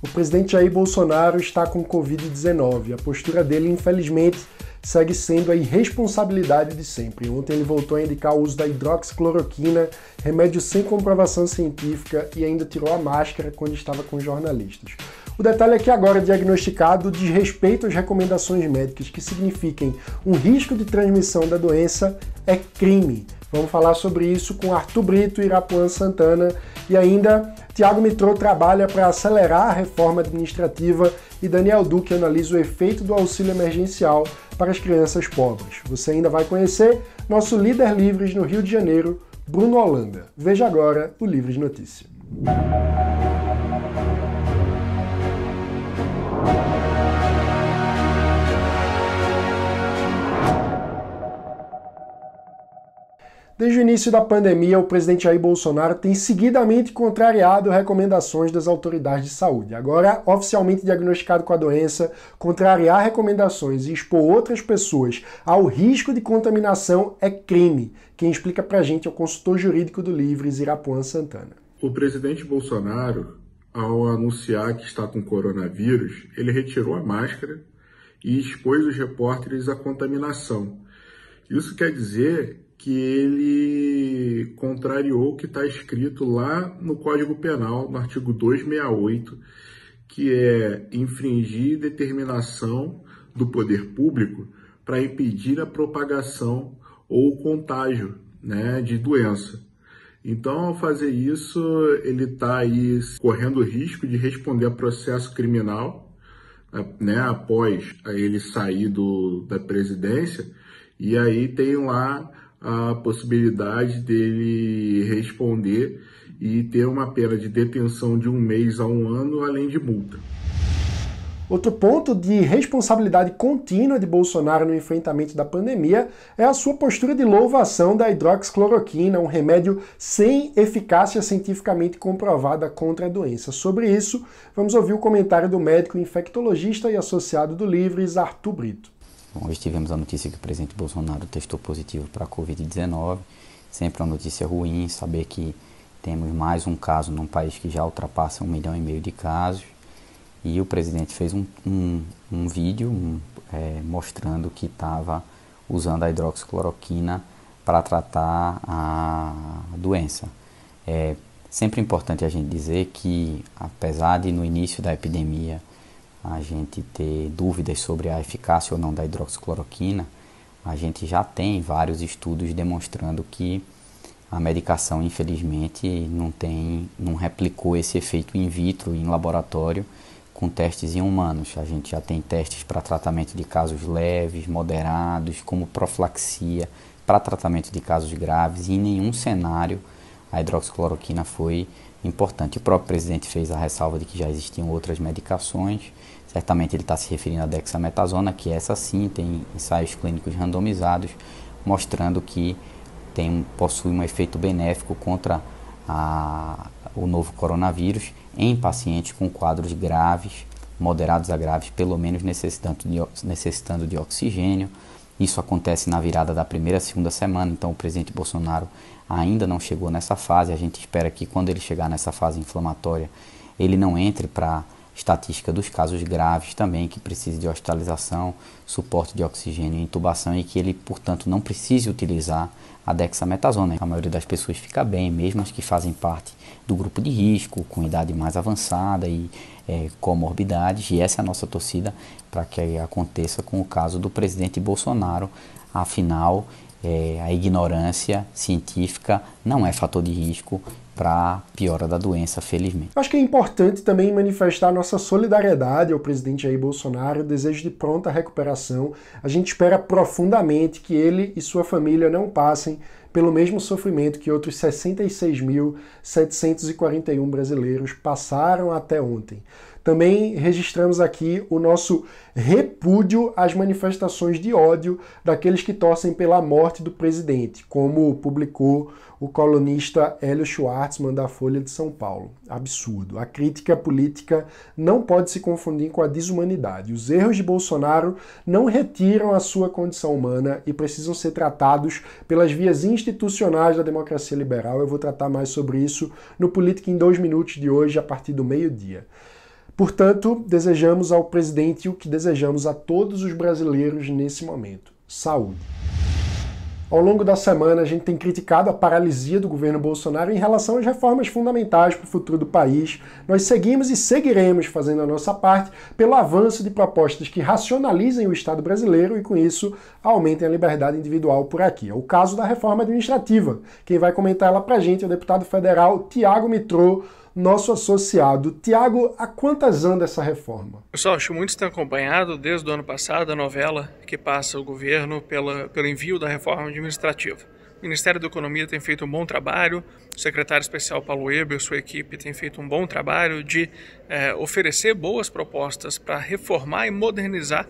O presidente Jair Bolsonaro está com Covid-19. A postura dele, infelizmente, segue sendo a irresponsabilidade de sempre. Ontem ele voltou a indicar o uso da hidroxicloroquina, remédio sem comprovação científica, e ainda tirou a máscara quando estava com jornalistas. O detalhe é que agora diagnosticado desrespeito às recomendações médicas que signifiquem um risco de transmissão da doença é crime. Vamos falar sobre isso com Arthur Brito, Irapuan Santana, e ainda Tiago Mitrô trabalha para acelerar a reforma administrativa e Daniel Duque analisa o efeito do auxílio emergencial para as crianças pobres. Você ainda vai conhecer nosso líder Livres no Rio de Janeiro, Bruno Holanda. Veja agora o Livres Notícia. Desde o início da pandemia, o presidente Jair Bolsonaro tem seguidamente contrariado recomendações das autoridades de saúde. Agora, oficialmente diagnosticado com a doença, contrariar recomendações e expor outras pessoas ao risco de contaminação é crime. Quem explica pra gente é o consultor jurídico do Livres, Irapuan Santana. O presidente Bolsonaro, ao anunciar que está com coronavírus, ele retirou a máscara e expôs os repórteres à contaminação. Isso quer dizer que ele contrariou o que está escrito lá no Código Penal, no artigo 268, que é infringir determinação do poder público para impedir a propagação ou o contágio, de doença. Então, ao fazer isso, ele está aí correndo o risco de responder a processo criminal, após ele sair da presidência, e aí tem lá a possibilidade dele responder e ter uma pena de detenção de 1 mês a 1 ano, além de multa. Outro ponto de responsabilidade contínua de Bolsonaro no enfrentamento da pandemia é a sua postura de louvação da hidroxicloroquina, um remédio sem eficácia cientificamente comprovada contra a doença. Sobre isso, vamos ouvir o comentário do médico infectologista e associado do Livres, Arthur Brito. Hoje tivemos a notícia que o presidente Bolsonaro testou positivo para a Covid-19. Sempre uma notícia ruim saber que temos mais um caso num país que já ultrapassa 1,5 milhão de casos. E o presidente fez um vídeo mostrando que estava usando a hidroxicloroquina para tratar a doença. É sempre importante a gente dizer que, apesar de no início da epidemia a gente ter dúvidas sobre a eficácia ou não da hidroxicloroquina, a gente já tem vários estudos demonstrando que a medicação, infelizmente, não replicou esse efeito in vitro, em laboratório, com testes em humanos. A gente já tem testes para tratamento de casos leves, moderados, como profilaxia, para tratamento de casos graves, e em nenhum cenário a hidroxicloroquina foi importante. O próprio presidente fez a ressalva de que já existiam outras medicações. Certamente ele está se referindo à dexametasona, que essa sim tem ensaios clínicos randomizados, mostrando que possui um efeito benéfico contra o novo coronavírus em pacientes com quadros graves, moderados a graves, pelo menos necessitando de oxigênio. Isso acontece na virada da primeira e segunda semana, então o presidente Bolsonaro ainda não chegou nessa fase. A gente espera que quando ele chegar nessa fase inflamatória, ele não entre para a estatística dos casos graves também, que precise de hospitalização, suporte de oxigênio e intubação, e que ele, portanto, não precise utilizar a dexametasona. A maioria das pessoas fica bem, mesmo as que fazem parte do grupo de risco, com idade mais avançada e comorbidades, e essa é a nossa torcida para que aconteça com o caso do presidente Bolsonaro. Afinal, a ignorância científica não é fator de risco para a piora da doença, felizmente. Acho que é importante também manifestar nossa solidariedade ao presidente Jair Bolsonaro, o desejo de pronta recuperação. A gente espera profundamente que ele e sua família não passem pelo mesmo sofrimento que outros 66.741 brasileiros passaram até ontem. Também registramos aqui o nosso repúdio às manifestações de ódio daqueles que torcem pela morte do presidente, como publicou o colunista Hélio Schwartzman da Folha de São Paulo. Absurdo. A crítica política não pode se confundir com a desumanidade. Os erros de Bolsonaro não retiram a sua condição humana e precisam ser tratados pelas vias institucionais da democracia liberal. Eu vou tratar mais sobre isso no Política em 2 Minutos de hoje, a partir do meio-dia. Portanto, desejamos ao presidente o que desejamos a todos os brasileiros nesse momento: saúde. Ao longo da semana, a gente tem criticado a paralisia do governo Bolsonaro em relação às reformas fundamentais para o futuro do país. Nós seguimos e seguiremos fazendo a nossa parte pelo avanço de propostas que racionalizem o Estado brasileiro e, com isso, aumentem a liberdade individual por aqui. É o caso da reforma administrativa. Quem vai comentar ela para a gente é o deputado federal Tiago Mitrô, nosso associado. Tiago, há quantas anda essa reforma? Pessoal, acho que muitos têm acompanhado desde o ano passado a novela que passa o governo pelo envio da reforma administrativa. O Ministério da Economia tem feito um bom trabalho, o secretário especial Paulo Weber e sua equipe têm feito um bom trabalho de oferecer boas propostas para reformar e modernizar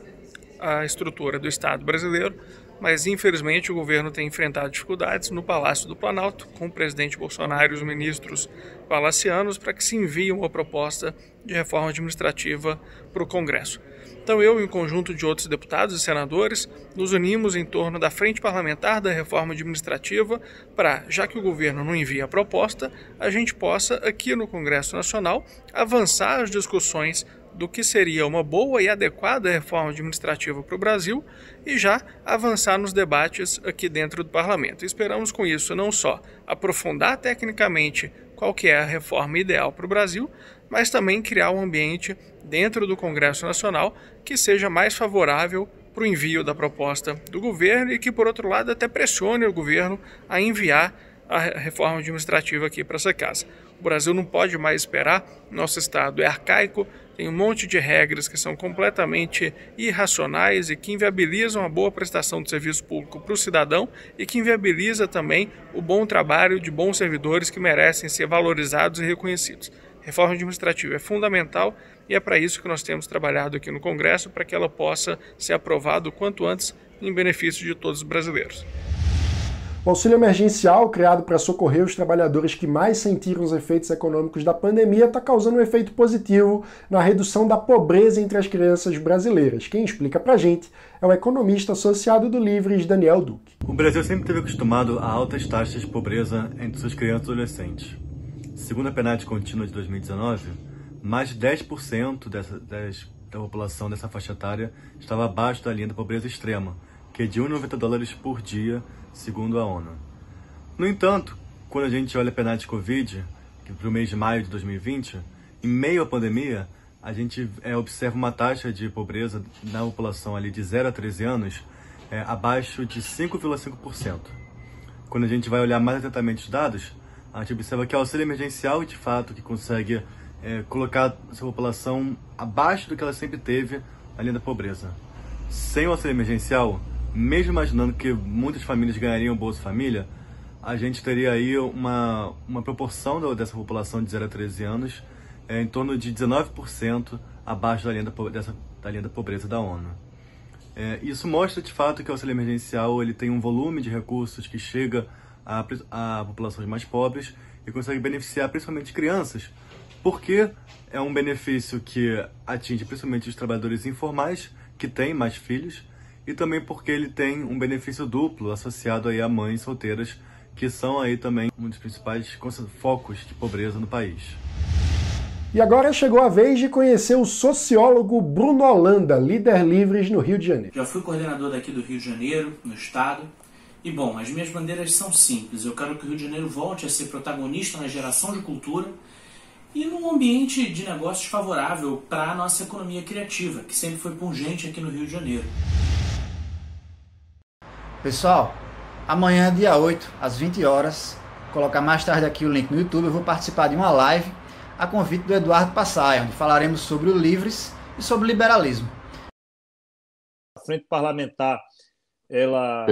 a estrutura do Estado brasileiro, mas infelizmente o governo tem enfrentado dificuldades no Palácio do Planalto, com o presidente Bolsonaro e os ministros palacianos, para que se envie uma proposta de reforma administrativa para o Congresso. Então eu e um conjunto de outros deputados e senadores nos unimos em torno da Frente Parlamentar da Reforma Administrativa para, já que o governo não envia a proposta, a gente possa aqui no Congresso Nacional avançar as discussões do que seria uma boa e adequada reforma administrativa para o Brasil e já avançar nos debates aqui dentro do Parlamento. Esperamos com isso não só aprofundar tecnicamente qual que é a reforma ideal para o Brasil, mas também criar um ambiente dentro do Congresso Nacional que seja mais favorável para o envio da proposta do governo e que, por outro lado, até pressione o governo a enviar a reforma administrativa aqui para essa casa. O Brasil não pode mais esperar, nosso Estado é arcaico, tem um monte de regras que são completamente irracionais e que inviabilizam a boa prestação de serviço público para o cidadão e que inviabiliza também o bom trabalho de bons servidores que merecem ser valorizados e reconhecidos. Reforma administrativa é fundamental e é para isso que nós temos trabalhado aqui no Congresso, para que ela possa ser aprovada o quanto antes em benefício de todos os brasileiros. O auxílio emergencial, criado para socorrer os trabalhadores que mais sentiram os efeitos econômicos da pandemia, está causando um efeito positivo na redução da pobreza entre as crianças brasileiras. Quem explica para a gente é o economista associado do Livres, Daniel Duque. O Brasil sempre esteve acostumado a altas taxas de pobreza entre suas crianças e adolescentes. Segundo a PNAD contínua de 2019, mais de 10% da população dessa faixa etária estava abaixo da linha da pobreza extrema, que é de $1,90 por dia, segundo a ONU. No entanto, quando a gente olha a PNAD Covid, para o mês de maio de 2020, em meio à pandemia, a gente observa uma taxa de pobreza na população ali de 0 a 13 anos abaixo de 5,5%. Quando a gente vai olhar mais atentamente os dados, a gente observa que o auxílio emergencial, de fato, que consegue colocar essa população abaixo do que ela sempre teve na linha da pobreza. Sem o auxílio emergencial, mesmo imaginando que muitas famílias ganhariam o Bolsa Família, a gente teria aí uma proporção dessa população de 0 a 13 anos em torno de 19% abaixo da linha da pobreza da ONU. Isso mostra, de fato, que o auxílio emergencial ele tem um volume de recursos que chega a populações mais pobres e consegue beneficiar principalmente crianças, porque é um benefício que atinge principalmente os trabalhadores informais que têm mais filhos, e também porque ele tem um benefício duplo associado aí a mães solteiras, que são aí também um dos principais focos de pobreza no país. E agora chegou a vez de conhecer o sociólogo Bruno Holanda, líder Livres no Rio de Janeiro. Já fui coordenador daqui do Rio de Janeiro, no estado, e bom, as minhas bandeiras são simples. Eu quero que o Rio de Janeiro volte a ser protagonista na geração de cultura e num ambiente de negócios favorável para a nossa economia criativa, que sempre foi pungente aqui no Rio de Janeiro. Pessoal, amanhã, dia 8, às 20 horas, vou colocar mais tarde aqui o link no YouTube, eu vou participar de uma live a convite do Eduardo Passaia, onde falaremos sobre o Livres e sobre o liberalismo. A frente parlamentar,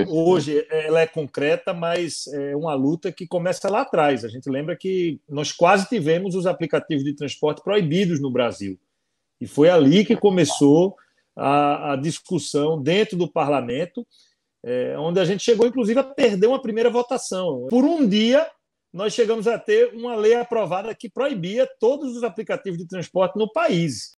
hoje ela é concreta, mas é uma luta que começa lá atrás. A gente lembra que nós quase tivemos os aplicativos de transporte proibidos no Brasil. E foi ali que começou a discussão dentro do parlamento, onde a gente chegou, inclusive, a perder uma primeira votação. Por um dia, nós chegamos a ter uma lei aprovada que proibia todos os aplicativos de transporte no país.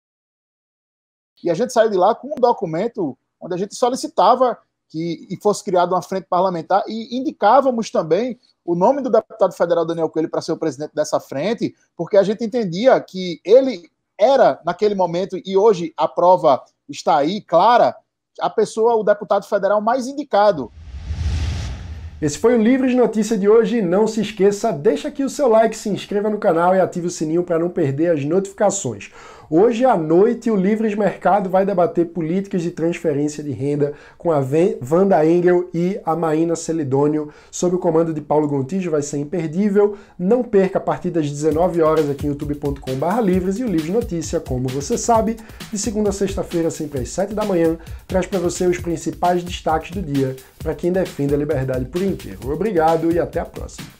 E a gente saiu de lá com um documento onde a gente solicitava que fosse criada uma frente parlamentar e indicávamos também o nome do deputado federal Daniel Coelho para ser o presidente dessa frente, porque a gente entendia que ele era, naquele momento, e hoje a prova está aí, clara, o deputado federal mais indicado. Esse foi o Livres Notícia de hoje. Não se esqueça, deixa aqui o seu like, se inscreva no canal e ative o sininho para não perder as notificações. Hoje à noite, o Livres Mercado vai debater políticas de transferência de renda com a Wanda Engel e a Maína Celidônio, sob o comando de Paulo Gontijo. Vai ser imperdível. Não perca a partir das 19 horas aqui em youtube.com/livres, e o Livres Notícia, como você sabe, de segunda a sexta-feira, sempre às 7 da manhã, traz para você os principais destaques do dia para quem defende a liberdade por inteiro. Obrigado e até a próxima.